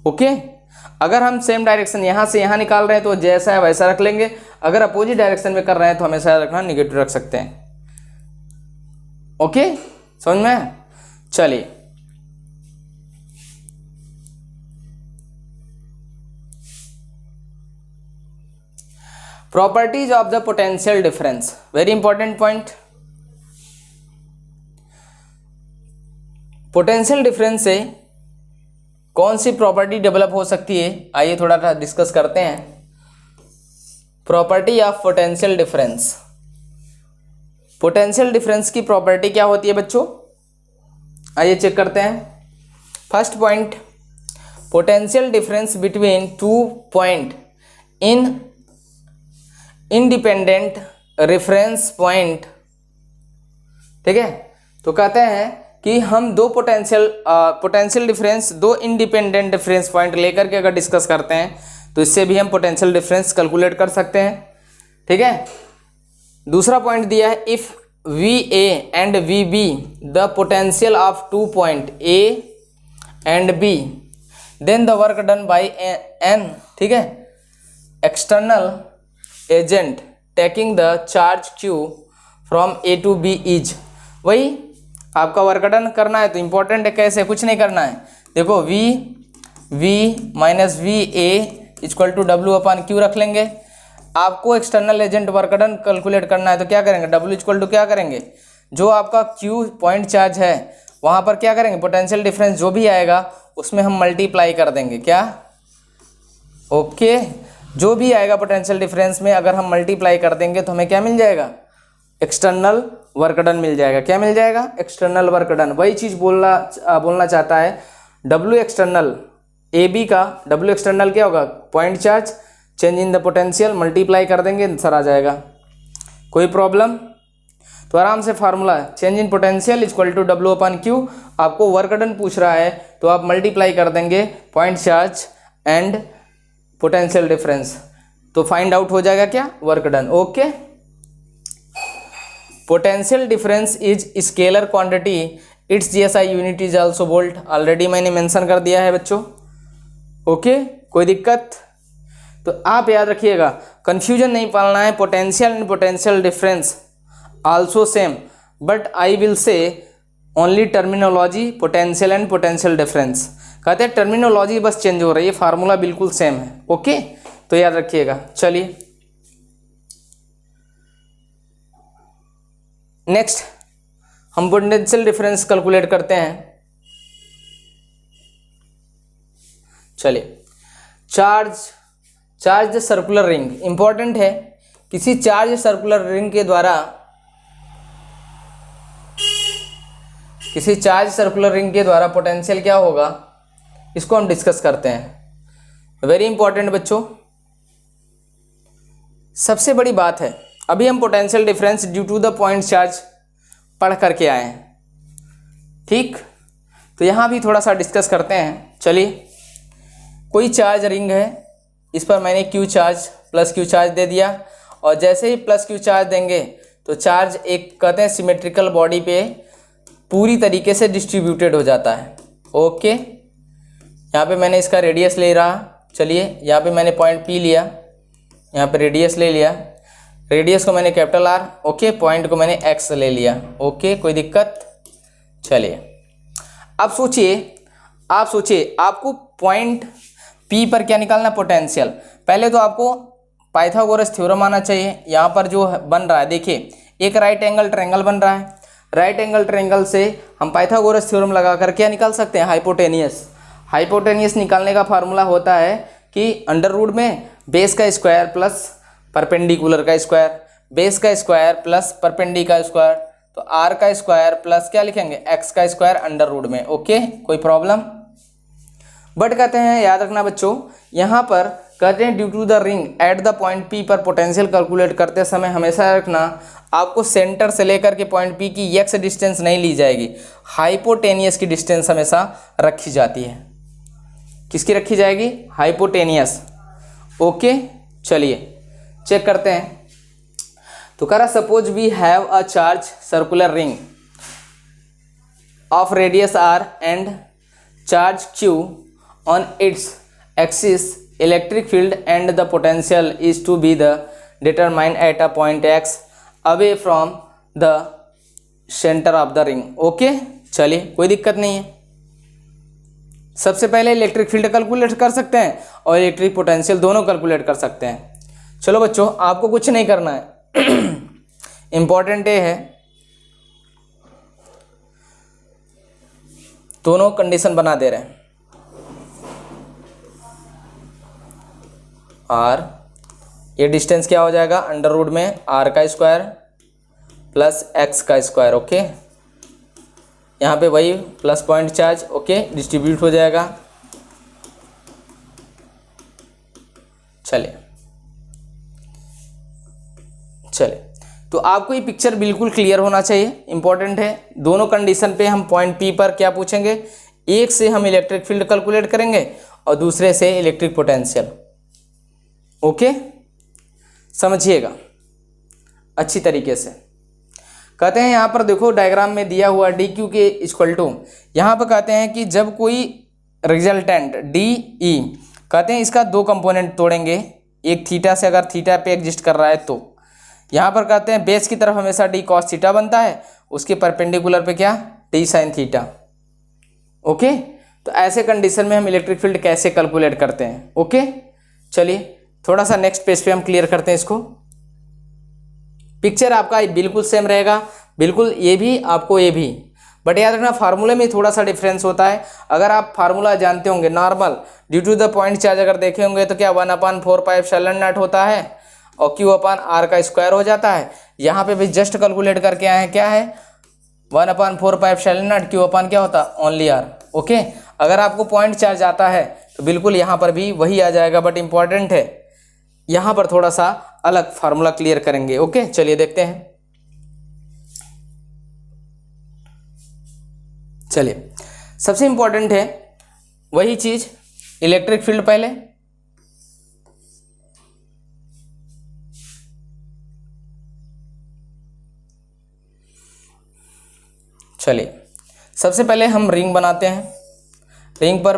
ओके, अगर हम सेम डायरेक्शन यहाँ से यहाँ निकाल रहे हैं तो जैसा है वैसा रख लेंगे, अगर अपोजिट डायरेक्शन में कर रहे हैं तो हमेशा रखना निगेटिव रख सकते हैं। ओके, समझ में। चलिए properties of the potential difference, very important point. Potential difference से कौन सी प्रॉपर्टी डेवलप हो सकती है, आइए थोड़ा सा डिस्कस करते हैं। Property of potential difference, potential difference की प्रॉपर्टी क्या होती है बच्चों, आइए चेक करते हैं। First point, potential difference between two point in independent reference point, ठीक है। तो कहते हैं कि हम दो पोटेंशियल डिफरेंस दो इंडिपेंडेंट रेफरेंस पॉइंट लेकर के अगर डिस्कस करते हैं तो इससे भी हम पोटेंशियल डिफरेंस कैलकुलेट कर सकते हैं, ठीक है। दूसरा पॉइंट दिया है, if VA and VB the potential of two point A and B then the work done by N, ठीक है, external agent taking the charge Q from A to B is, वही आपका वर्क डन करना है तो important है, कैसे, कुछ नहीं करना है। देखो V minus V A equal to W upon Q रख लेंगे। आपको external agent work done calculate करना है तो क्या करेंगे, डब्ल्यू इक्वल टू क्या करेंगे, जो आपका क्यू पॉइंट चार्ज है वहाँ पर क्या करेंगे, पोटेंशियल डिफरेंस जो भी आएगा उसमें हम मल्टीप्लाई कर देंगे, क्या, ओके। जो भी आएगा पोटेंशियल डिफरेंस में अगर हम मल्टीप्लाई कर देंगे तो हमें क्या मिल जाएगा, एक्सटर्नल वर्क डन मिल जाएगा। क्या मिल जाएगा, एक्सटर्नल वर्क डन। वही चीज़ बोलना चाहता है, डब्ल्यू एक्सटर्नल ए बी का डब्ल्यू एक्सटर्नल क्या होगा, point charge change in the potential, multiply कर देंगे आंसर आ जाएगा। कोई प्रॉब्लम, तो आराम से फार्मूला है, change in potential equal to W upon Q. आपको वर्क डन पूछ रहा है तो आप मल्टीप्लाई कर देंगे point charge and potential difference, तो फाइंड आउट हो जाएगा क्या, work done, okay. Potential difference is scalar quantity, it's SI unit is also volt, already मैंने मेंशन कर दिया है बच्चों, ओके। कोई दिक्कत, तो आप याद रखिएगा, कंफ्यूजन नहीं पालना है, potential and potential difference also same, but I will say only terminology potential and potential difference. कहते हैं टर्मिनोलॉजी बस चेंज हो रही है, फार्मूला बिल्कुल सेम है, ओके। तो याद रखिएगा। चलिए नेक्स्ट हम पोटेंशियल डिफरेंस कैलकुलेट करते हैं। चलिए, चार्ज सर्कुलर रिंग इंपॉर्टेंट है। किसी चार्ज सर्कुलर रिंग के द्वारा पोटेंशियल क्या होगा, इसको हम डिस्कस करते हैं। वेरी इंपॉर्टेंट बच्चों, सबसे बड़ी बात है, अभी हम potential difference due to the point charge पढ़ करके आए हैं, ठीक। तो यहाँ भी थोड़ा सा डिस्कस करते हैं। चलिए, कोई चार्ज रिंग है, इस पर मैंने Q charge plus Q charge दे दिया, और जैसे ही प्लस क्यू चार्ज देंगे तो चार्ज एक कहते हैं सिमेट्रिकल बॉडी पे पूरी तरीके से डिस्ट्रीब्यूटेड हो जाता है, ओके। यहाँ पे मैंने इसका रेडियस ले रहा, चलिए यहाँ पे मैंने पॉइंट पी लिया, यहाँ पे रेडियस ले लिया, रेडियस को मैंने कैपिटल आर, ओके, पॉइंट को मैंने एक्स ले लिया, ओके। कोई दिक्कत, चलिए अब सोचिए आपको पॉइंट पी पर क्या निकालना, पोटेंशियल। पहले तो आपको पाइथागोरस थ्योरम आना चाहिए। यहाँ पर जो बन रहा है, देखिए एक राइट एंगल ट्रायंगल बन रहा है, राइट एंगल ट्रायंगल से हम पाइथागोरस थ्योरम लगा कर क्या निकाल सकते हैं, हाइपोटेनियस निकालने का फार्मूला होता है कि अंडर रूट में बेस का स्क्वायर प्लस परपेंडिकुलर का स्क्वायर, बेस का स्क्वायर प्लस परपेंडिकुलर का स्क्वायर, तो आर का स्क्वायर प्लस क्या लिखेंगे, एक्स का स्क्वायर अंडर रूट में, ओके। कोई प्रॉब्लम, बट कहते हैं याद रखना बच्चों, यहाँ पर कहते हैं due to the ring at the point P पर पोटेंशियल कैलकुलेट करते समय हमेशा रखना, आपको सेंटर से लेकर के पॉइंट पी की एक्स डिस्टेंस नहीं ली जाएगी, हाइपोटेनियस की डिस्टेंस हमेशा रखी जाती है। किसकी रखी जाएगी, हाइपोटेनियस, ओके। चलिए चेक करते हैं। तो कह रहा suppose we have a charge circular ring of radius R and charge Q on its axis, electric field and the potential is to be determined at a point x away from the center of the ring, okay। चलिए कोई दिक्कत नहीं है। सबसे पहले electric field calculate कर सकते हैं और इलेक्ट्रिक पोटेंशियल दोनों कैलकुलेट कर सकते हैं। चलो बच्चों, आपको कुछ नहीं करना है, इंपॉर्टेंट ये है, दोनों कंडीशन बना दे रहे हैं। आर, ये डिस्टेंस क्या हो जाएगा, अंडर रूट में आर का स्क्वायर प्लस एक्स का स्क्वायर, ओके। यहाँ पे वही plus point charge, okay, distribute हो जाएगा। चलिए तो आपको ये पिक्चर बिल्कुल क्लियर होना चाहिए, इंपॉर्टेंट है। दोनों कंडीशन पे हम पॉइंट पी पर क्या पूछेंगे, एक से हम इलेक्ट्रिक फील्ड कैलकुलेट करेंगे और दूसरे से इलेक्ट्रिक पोटेंशियल, ओके। समझिएगा अच्छी तरीके से। कहते हैं यहाँ पर देखो डायग्राम में दिया हुआ डी क्यू के इक्वल टू, यहाँ पर कहते हैं कि जब कोई रिजल्टेंट डी ई, कहते हैं इसका दो कंपोनेंट तोड़ेंगे, एक थीटा से अगर थीटा पे एग्जिस्ट कर रहा है तो यहाँ पर कहते हैं बेस की तरफ हमेशा डी कॉस थीटा बनता है, उसके परपेंडिकुलर पे क्या टी साइन थीटा। ओके, तो ऐसे कंडीशन में हम इलेक्ट्रिक फील्ड कैसे कैलकुलेट करते हैं। ओके, चलिए थोड़ा सा नेक्स्ट पेज पे हम क्लियर करते हैं इसको। पिक्चर आपका बिल्कुल सेम रहेगा, बिल्कुल ये भी आपको ये भी, बट याद रखना फार्मूले में थोड़ा सा डिफरेंस होता है। अगर आप फार्मूला जानते होंगे normal due to the point charge अगर देखे होंगे तो क्या 1/4πε0 होता है और Q/r² हो जाता है। यहाँ पे भी जस्ट कैलकुलेट करके आए हैं, क्या है 1/4πε0 Q/ क्या होता है ओनली r। ओके, अगर आपको पॉइंट चार्ज आता है तो बिल्कुल यहाँ पर भी वही आ जाएगा, बट इंपॉर्टेंट है यहाँ पर थोड़ा सा अलग फार्मूला क्लियर करेंगे। ओके, चलिए देखते हैं। चलिए सबसे इंपॉर्टेंट है वही चीज इलेक्ट्रिक फील्ड। पहले चलिए सबसे पहले हम रिंग बनाते हैं, रिंग पर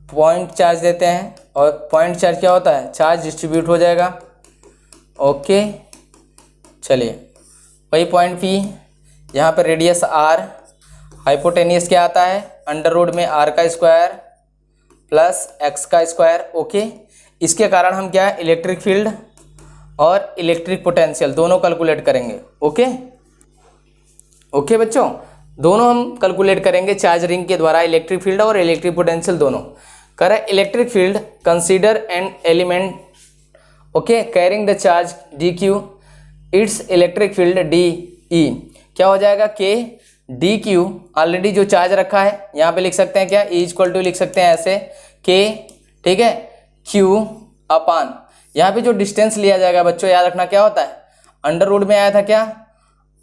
पॉइंट चार्ज देते हैं और पॉइंट चार्ज क्या होता है, चार्ज डिस्ट्रीब्यूट हो जाएगा। ओके, चलिए वही पॉइंट P, यहाँ पर रेडियस R, हाइपोटेनियस क्या आता है √ में r² प्लस x²। ओके, इसके कारण हम क्या है इलेक्ट्रिक फील्ड और इलेक्ट्रिक पोटेंशियल दोनों कैलकुलेट करेंगे। ओके ओके बच्चों, दोनों हम कैलकुलेट करेंगे चार्ज रिंग के द्वारा, इलेक्ट्रिक फील्ड और इलेक्ट्रिक पोटेंशियल दोनों। करें electric field consider an element okay carrying the charge dq, it's electric field dE क्या हो जाएगा k dq। ऑलरेडी जो चार्ज रखा है यहाँ पे लिख सकते हैं क्या E लिख सकते हैं ऐसे k, ठीक है, Q/, यहाँ पे जो डिस्टेंस लिया जाएगा बच्चों याद रखना क्या होता है √ में आया था क्या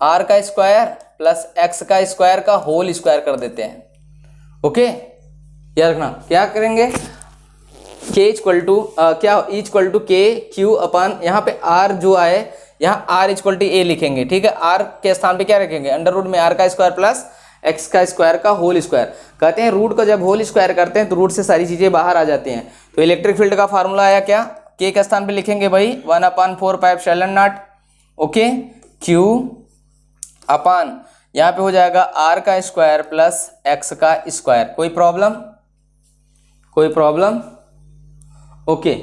r² प्लस x² का होल स्क्वायर कर देते हैं। ओके, याद रखना क्या करेंगे k क्या k Q/, यहाँ पे r जो आए यहाँ r a लिखेंगे, ठीक है, r के स्थान पे क्या रखेंगे √ में r² प्लस x² का होल स्क्वायर। कहते हैं रूट का जब होल स्क्वायर करते हैं तो रूट से सारी चीजें बाहर आ जाती हैं। तो इलेक्ट्रिक फील्ड का फार्मूला आया क्या, k के स्थान पे लिखेंगे भाई 1/4πε0 ओके Q/, यहाँ पे हो जाएगा r² प्लस x²। कोई प्रॉब्लम, कोई प्रॉब्लम। ओके,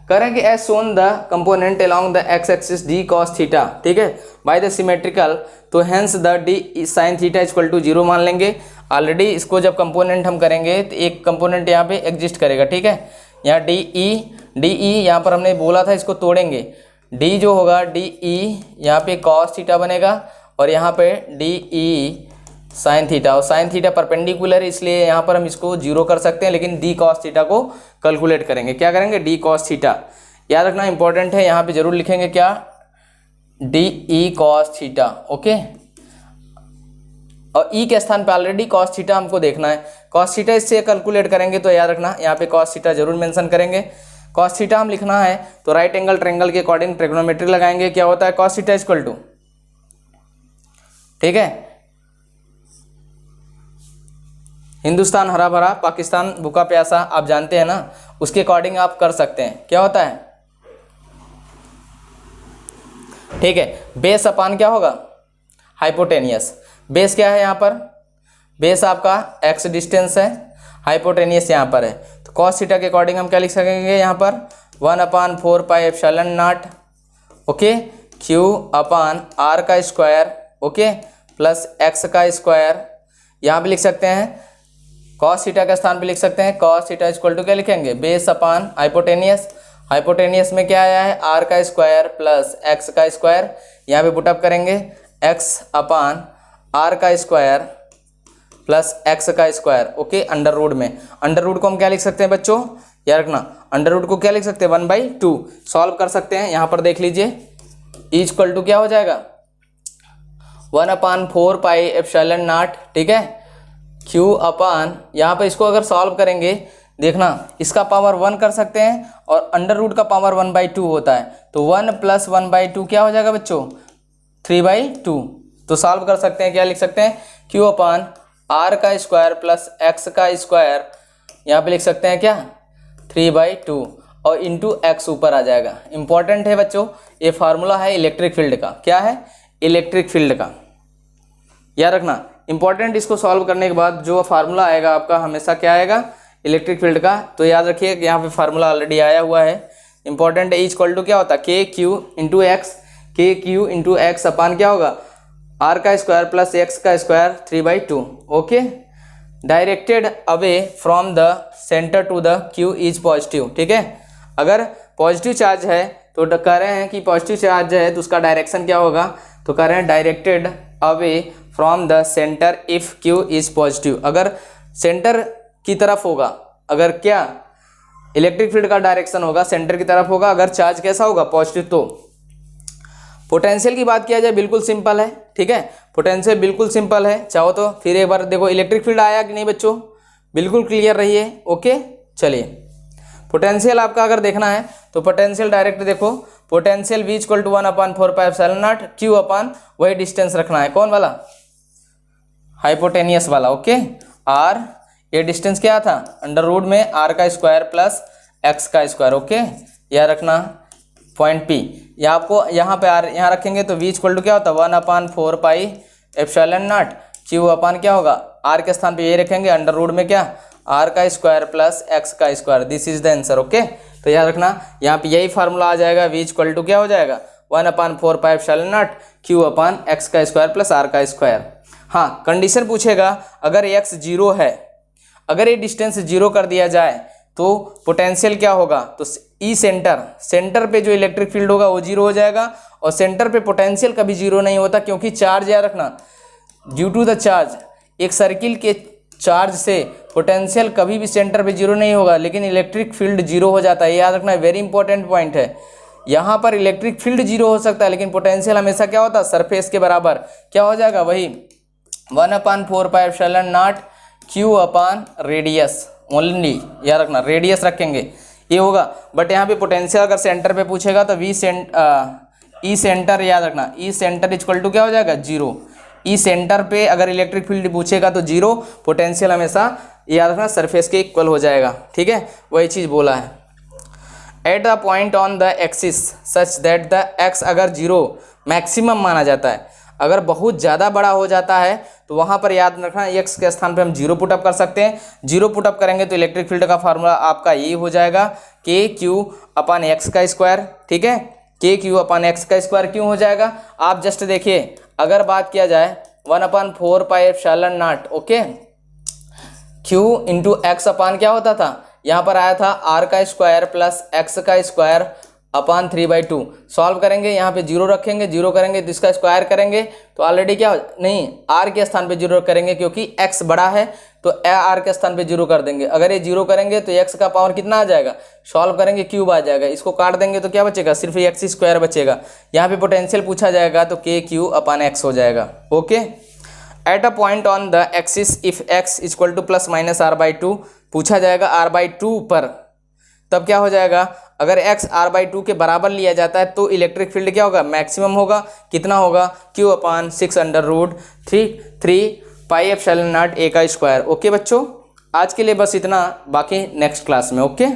करेंगे as shown the component along the x axis d cos theta, ठीक है, बाय द सिमेट्रिकल, तो hence the d sine theta = 0 मान लेंगे। ऑलरेडी इसको जब कंपोनेंट हम करेंगे तो एक कंपोनेंट यहाँ पे एग्जिस्ट करेगा, ठीक है, यहाँ DE यहाँ पर हमने बोला था इसको तोड़ेंगे, d जो होगा DE यहाँ पे cos थीटा बनेगा और यहाँ पे DE साइन थीटा, और साइन थीटा परपेंडिकुलर है इसलिए यहाँ पर हम इसको 0 कर सकते हैं, लेकिन d cos थीटा को कैलकुलेट करेंगे। क्या करेंगे d cos थीटा, याद रखना इंपॉर्टेंट है, यहाँ पे जरूर लिखेंगे क्या DE cos थीटा। ओके, और E के स्थान पे ऑलरेडी cos थीटा हमको देखना है, cos थीटा इससे कैलकुलेट करेंगे तो याद रखना यहाँ पे cos थीटा जरूर मेंशन करेंगे। cos थीटा हम लिखना है तो राइट एंगल ट्रायंगल के अकॉर्डिंग ट्रिग्नोमेट्री लगाएंगे। क्या होता है cos थीटा = ठीक है, हिंदुस्तान हरा भरा पाकिस्तान भूखा प्यासा, आप जानते हैं ना, उसके अकॉर्डिंग आप कर सकते हैं। क्या होता है, ठीक है, बेस अपान क्या होगा हाइपोटेनियस। बेस क्या है यहाँ पर, बेस आपका x डिस्टेंस है, हाइपोटेनियस यहाँ पर है, तो cos थीटा के अकॉर्डिंग हम क्या लिख सकेंगे यहाँ पर 1/4πε0 okay Q/r², okay, plus x²। यहाँ पे लिख सकते हैं cos थीटा के स्थान पे लिख सकते हैं cos थीटा = क्या लिखेंगे बेस अपान हाइपोटेनियस, हाइपोटेनियस में क्या आया है r² प्लस x², यहाँ पे पुटअप करेंगे x/r² प्लस x², ओके, √ में, √ को हम क्या लिख सकते हैं बच्चों, याद रखना √ को क्या लिख सकते हैं 1/2, सॉल्व कर सकते हैं। यहाँ पर देख लीजिए E = क्या हो जाएगा 1/4πε0, ठीक है, Q/, यहाँ पर इसको अगर सॉल्व करेंगे देखना इसका पावर 1 कर सकते हैं और √ का पावर 1/2 होता है, तो 1 + 1/2 क्या हो जाएगा बच्चों 3/2। तो सॉल्व कर सकते हैं, क्या लिख सकते हैं Q/r² प्लस x², यहाँ पे लिख सकते हैं क्या 3/2 और इंटू x ऊपर आ जाएगा। इंपॉर्टेंट है बच्चों, ये फार्मूला है इलेक्ट्रिक फील्ड का। क्या है इलेक्ट्रिक फील्ड का, याद रखना इंपॉर्टेंट इसको सॉल्व करने के बाद जो फार्मूला आएगा आपका हमेशा क्या आएगा, इलेक्ट्रिक फील्ड का। तो याद रखिए कि यहाँ पे फार्मूला ऑलरेडी आया हुआ है। इंपॉर्टेंट E इक्वल टू क्या होता है, k q into x, k q into x upon क्या होगा, आर का स्क्वायर प्लस एक्स का square 3/2। Okay, directed away from the centre to the q is positive. ठीक है, अगर पॉजिटिव चार्ज है तो कह रहे हैं कि पॉजिटिव चार्ज है तो उसका डायरेक्शन क्या होगा, तो कह रहे हैं directed away from the centre if Q is positive. अगर सेंटर की तरफ होगा, अगर क्या इलेक्ट्रिक फील्ड का डायरेक्शन होगा सेंटर की तरफ होगा, अगर चार्ज कैसा होगा, पॉजिटिव। तो पोटेंशियल की बात किया जाए बिल्कुल सिंपल है। ठीक है, पोटेंशियल बिल्कुल सिंपल है। चाहो तो फिर एक बार देखो इलेक्ट्रिक फील्ड आया कि नहीं बच्चों, बिल्कुल क्लियर रहिए। ओके, चलिए पोटेंशियल आपका अगर देखना है तो पोटेंशियल डायरेक्ट देखो, potential V equal to 1/4πε0 Q upon वही डिस्टेंस रखना है, कौन वाला, हाइपोटेनियस वाला। ओके, R ये डिस्टेंस क्या था, अंडर रूट में R का स्क्वायर प्लस x का स्क्वायर। ओके, यह रखना पॉइंट P। या आपको यहाँ पे R यहाँ रखेंगे तो V इक्वल टू क्या होता है 1/4πε0 Q अपान क्या होगा, R के स्थान पे ये रखेंगे अंडर रूट में क्या, R का स्क्वायर प्लस x का square. This is the answer. Okay, तो याद रखना यहाँ पे यही फार्मूला आ जाएगा, V इक्वल टू क्या हो जाएगा 1/4πε0 Q अपान x का स्क्वायर प्लस R का स्क्वायर। हाँ, कंडीशन पूछेगा अगर x 0 है, अगर ये डिस्टेंस 0 कर दिया जाए तो पोटेंशियल क्या होगा, तो ई सेंटर पे जो इलेक्ट्रिक फील्ड होगा वो 0 हो जाएगा, और सेंटर पे पोटेंशियल कभी 0 नहीं होता, क्योंकि चार्ज याद रखना ड्यू टू द चार्ज, एक सर्किल के चार्ज से पोटेंशियल कभी भी सेंटर पे 0 नहीं होगा, लेकिन इलेक्ट्रिक फील्ड 0 हो जाता है। याद रखना, वेरी इंपॉर्टेंट पॉइंट है। यहाँ पर इलेक्ट्रिक फील्ड 0 हो सकता है, लेकिन पोटेंशियल हमेशा क्या होता है, सरफेस के बराबर क्या हो जाएगा, वही 1/4πε0 Q अपान रेडियस ओनली। याद रखना रेडियस रखेंगे ये होगा, बट यहाँ पे पोटेंशियल अगर सेंटर पे पूछेगा तो ई सेंटर, याद रखना ई सेंटर इक्वल टू क्या हो जाएगा 0। ई सेंटर पे अगर इलेक्ट्रिक फील्ड पूछेगा तो 0, पोटेंशियल हमेशा याद रखना सरफेस के इक्वल हो जाएगा। ठीक है, वही चीज़ बोला है। Eight the point on the axis such that the x अगर 0 मैक्सिमम माना जाता है, अगर बहुत ज़्यादा बड़ा हो जाता है तो वहाँ पर याद रखना एक्स के स्थान पे हम 0 पुटअप कर सकते हैं। 0 पुटअप करेंगे तो इलेक्ट्रिक फील्ड का फार्मूला आपका ये हो जाएगा के क्यू अपान एक्स का स्क्वायर। ठीक है, के क्यू अपान एक्स का स्क्वायर क्यों हो जाएगा, आप जस्ट देखिए, अगर बात किया जाए 1/4πε0 okay, Q into x upon क्या होता था, यहाँ पर आया था R का स्क्वायर प्लस एक्स का स्क्वायर अपान 3/2। सॉल्व करेंगे, यहाँ पे 0 रखेंगे, 0 करेंगे तो इसका स्क्वायर करेंगे तो ऑलरेडी क्या नहीं, R के स्थान पे 0 करेंगे क्योंकि x बड़ा है तो R के स्थान पे 0 कर देंगे। अगर ये 0 करेंगे तो x का पावर कितना आ जाएगा, सॉल्व करेंगे क्यूब आ जाएगा, इसको काट देंगे तो क्या बचेगा, सिर्फ x स्क्वायर बचेगा। यहाँ पे पोटेंशियल पूछा जाएगा तो के क्यू अपान एक्स हो जाएगा। Okay, eight a point on the axis if x equal two plus minus r/2 पूछा जाएगा r/2 पर, तब क्या हो जाएगा, अगर x r/2 के बराबर लिया जाता है तो इलेक्ट्रिक फील्ड क्या होगा, मैक्सिमम होगा। कितना होगा, q अपान 6√3πε0 a का स्क्वायर। ओके बच्चों, आज के लिए बस इतना, बाकी नेक्स्ट क्लास में। ओके।